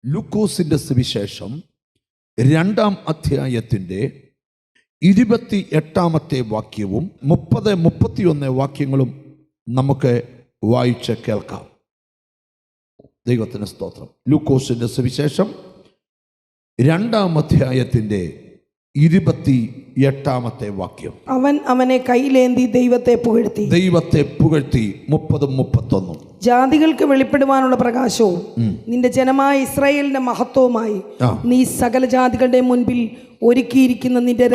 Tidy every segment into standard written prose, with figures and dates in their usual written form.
ലൂക്കോസിന്റെ സുവിശേഷം 2-ാം അധ്യായത്തിന്റെ 28-ാമത്തെ വാക്യവും 30-31 വാക്യങ്ങളും നമുക്ക് വായിച്ച് കേൾക്കാം. ദൈവത്തിന് സ്തോത്രം. ലൂക്കോസിന്റെ സുവിശേഷം 2-ാം അധ്യായത്തിന്റെ 28-ാമത്തെ വാക്യം. അവൻ അവനെ കൈയിലേന്തി ദൈവത്തെ പുകഴ്ത്തി 30-31. ജാതികൾക്ക് വെളിപ്പെടുവാനുള്ള പ്രകാശവും നിന്റെ ജനമായ ഇസ്രായേലിന്റെ മഹത്വവുമായി നീ സകല ജാതികളുടെ മുൻപിൽ ഒരുക്കിയിരിക്കുന്ന നിന്റെ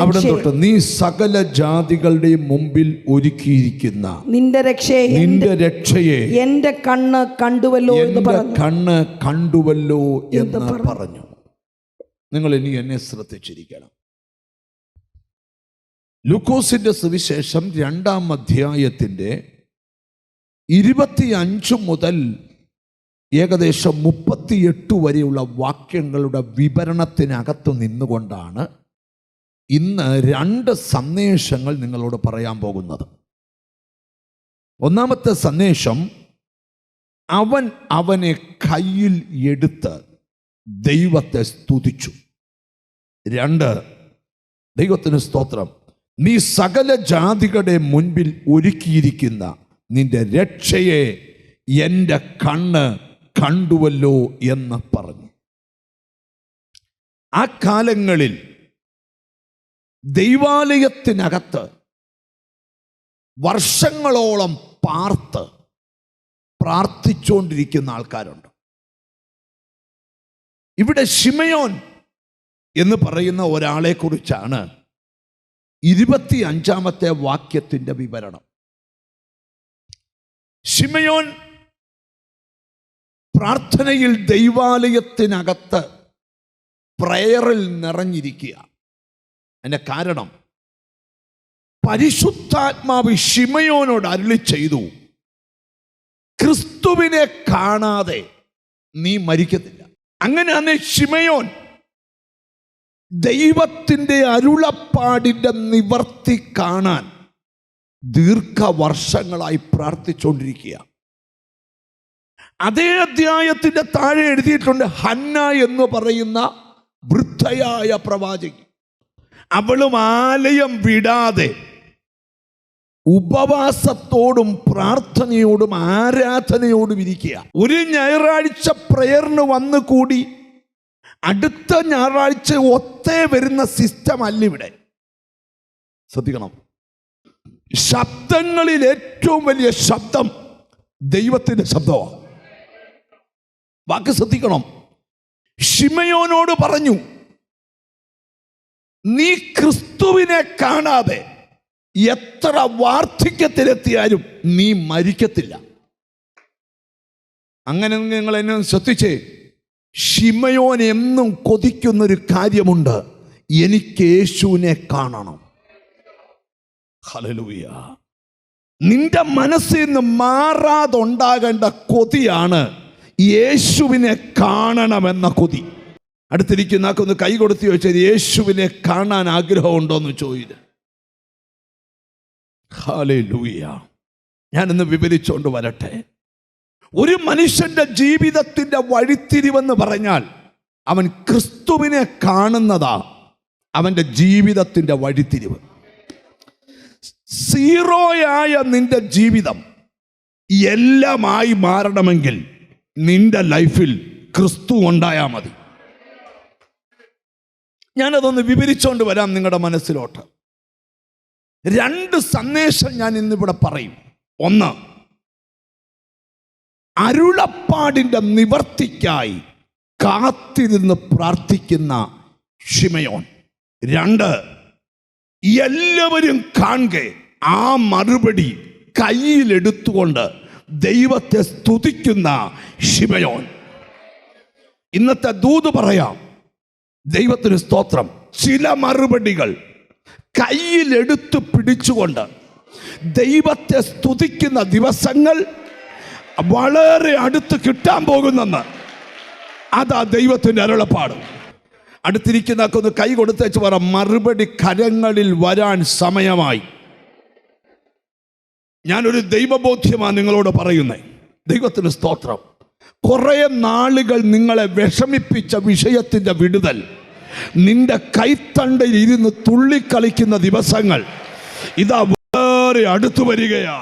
നീ സകല ജാതികളുടെ മുമ്പിൽ ഒരുക്കിയിരിക്കുന്ന നിന്റെ രക്ഷയെ എന്റെ കണ്ണ് കണ്ടുവല്ലോ എന്ന് പറഞ്ഞു. നിങ്ങൾ ഇനി എന്നെ ശ്രദ്ധിച്ചിരിക്കണം. ലൂക്കോസിന്റെ സുവിശേഷം 2-ാം അധ്യായത്തിന്റെ 25 മുതൽ ഏകദേശം 38 വരെയുള്ള വാക്യങ്ങളുടെ വിവരണത്തിനകത്ത് നിന്നുകൊണ്ടാണ് ഇന്ന് 2 സന്ദേശങ്ങൾ നിങ്ങളോട് പറയാൻ പോകുന്നത്. ഒന്നാമത്തെ സന്ദേശം, അവൻ അവനെ കയ്യിൽ എടുത്ത് ദൈവത്തെ സ്തുതിച്ചു. 2, ദൈവത്തിന് സ്തോത്രം, നീ സകല ജാതികളുടെ മുൻപിൽ ഒരുക്കിയിരിക്കുന്ന നിന്റെ രക്ഷയെ എൻ്റെ കണ്ണ് കണ്ടുവല്ലോ എന്ന് പറഞ്ഞു. ആ കാലങ്ങളിൽ ദൈവാലയത്തിനകത്ത് വർഷങ്ങളോളം പാർത്ത് പ്രാർത്ഥിച്ചുകൊണ്ടിരിക്കുന്ന ആൾക്കാരുണ്ട്. ഇവിടെ ശിമയോൻ എന്ന് പറയുന്ന ഒരാളെ കുറിച്ചാണ് 25-ാമത്തെ വാക്യത്തിന്റെ വിവരണം. ശിമയോൻ പ്രാർത്ഥനയിൽ ദൈവാലയത്തിനകത്ത് പ്രയറിൽ നിറഞ്ഞിരിക്കുക. അതിന്റെ കാരണം, പരിശുദ്ധാത്മാവ് ശിമയോനോട് അരുളി ചെയ്തു, ക്രിസ്തുവിനെ കാണാതെ നീ മരിക്കത്തില്ല. അങ്ങനെയാണ് ശിമയോൻ ദൈവത്തിൻ്റെ അരുളപ്പാടിൻ്റെ നിവർത്തി കാണാൻ ദീർഘവർഷങ്ങളായി പ്രാർത്ഥിച്ചുകൊണ്ടിരിക്കുക. അതേ അധ്യായത്തിന്റെ താഴെ എഴുതിയിട്ടുണ്ട്, ഹന്ന എന്ന് പറയുന്ന വൃദ്ധയായ പ്രവാചകി. അവളും ആലയം വിടാതെ ഉപവാസത്തോടും പ്രാർത്ഥനയോടും ആരാധനയോടും ഇരിക്കുക. ഒരു ഞായറാഴ്ച പ്രയറിന് വന്നു കൂടി അടുത്ത ഞായറാഴ്ച ഒത്തേ വരുന്ന സിസ്റ്റം അല്ല ഇവിടെ. ശ്രദ്ധിക്കണം, ശബ്ദങ്ങളിൽ ഏറ്റവും വലിയ ശബ്ദം ദൈവത്തിന്റെ ശബ്ദമാണ്. വാക്ക് ശ്രദ്ധിക്കണം. ശിമയോനോട് പറഞ്ഞു, നീ ക്രിസ്തുവിനെ കാണാതെ എത്ര വാർദ്ധക്യത്തിലെത്തിയാലും നീ മരിക്കത്തില്ല. അങ്ങനെ നിങ്ങൾ എന്നെ ശ്രദ്ധിച്ചേ. ശിമയോൻ എന്നും കൊതിക്കുന്നൊരു കാര്യമുണ്ട്, എനിക്ക് യേശുവിനെ കാണണം. ഹല്ലേലൂയ. നിന്റെ മനസ്സിൽ നിന്ന് മാറാതുണ്ടാകേണ്ട കൊതിയാണ് യേശുവിനെ കാണണമെന്ന കൊതി. അടുത്തിരിക്കുന്ന ഒന്ന് കൈ കൊടുത്ത് ചോദിച്ചാൽ, യേശുവിനെ കാണാൻ ആഗ്രഹമുണ്ടോന്ന് ചോദിച്ചു. ഹല്ലേലൂയ. ഞാനിന്ന് വിവരിച്ചുകൊണ്ട് വരട്ടെ. ഒരു മനുഷ്യന്റെ ജീവിതത്തിന്റെ വഴിത്തിരിവെന്ന് പറഞ്ഞാൽ അവൻ ക്രിസ്തുവിനെ കാണുന്നതാ അവന്റെ ജീവിതത്തിന്റെ വഴിത്തിരിവ്. സീറോയായ നിന്റെ ജീവിതം എല്ലാമായി മാറണമെങ്കിൽ നിന്റെ ലൈഫിൽ ക്രിസ്തു ഉണ്ടായാൽ മതി. ഞാനതൊന്ന് വിവരിച്ചുകൊണ്ട് വരാം നിങ്ങളുടെ മനസ്സിലോട്ട്. 2 സന്ദേശം ഞാൻ ഇന്നിവിടെ പറയും. 1, അരുളപ്പാടിന്റെ നിവർത്തിക്കായി കാത്തിരുന്ന് പ്രാർത്ഥിക്കുന്ന ശിമയോൻ. 2, എല്ലാവരും കാണുക ആ മറുപടി കയ്യിലെടുത്തുകൊണ്ട് ദൈവത്തെ സ്തുതിക്കുന്ന ശിമയോൻ. ഇന്നത്തെ ദൂത് പറയാം. ദൈവത്തിന് സ്തോത്രം. ചില മറുപടികൾ കയ്യിലെടുത്ത് പിടിച്ചുകൊണ്ട് ദൈവത്തെ സ്തുതിക്കുന്ന ദിവസങ്ങൾ വളരെ അടുത്ത് കിട്ടാൻ പോകുന്നെന്ന്. അതാ ദൈവത്തിൻ്റെ അരുളപ്പാട്. അടുത്തിരിക്കുന്നതൊക്കെ ഒന്ന് കൈ കൊടുത്തേച്ച് പറ, മറുപടി കരങ്ങളിൽ വരാൻ സമയമായി. ഞാനൊരു ദൈവബോധ്യമാണ് നിങ്ങളോട് പറയുന്നത്. ദൈവത്തിന് സ്തോത്രം. കുറേ നാളുകൾ നിങ്ങളെ വിഷമിപ്പിച്ച വിഷയത്തിൻ്റെ വിടുതൽ, നിന്റെ കൈത്തണ്ടയിൽ ഇരുന്ന് തുള്ളിക്കളിക്കുന്ന ദിവസങ്ങൾ ഇതാ വേറെ അടുത്തു വരികയാ.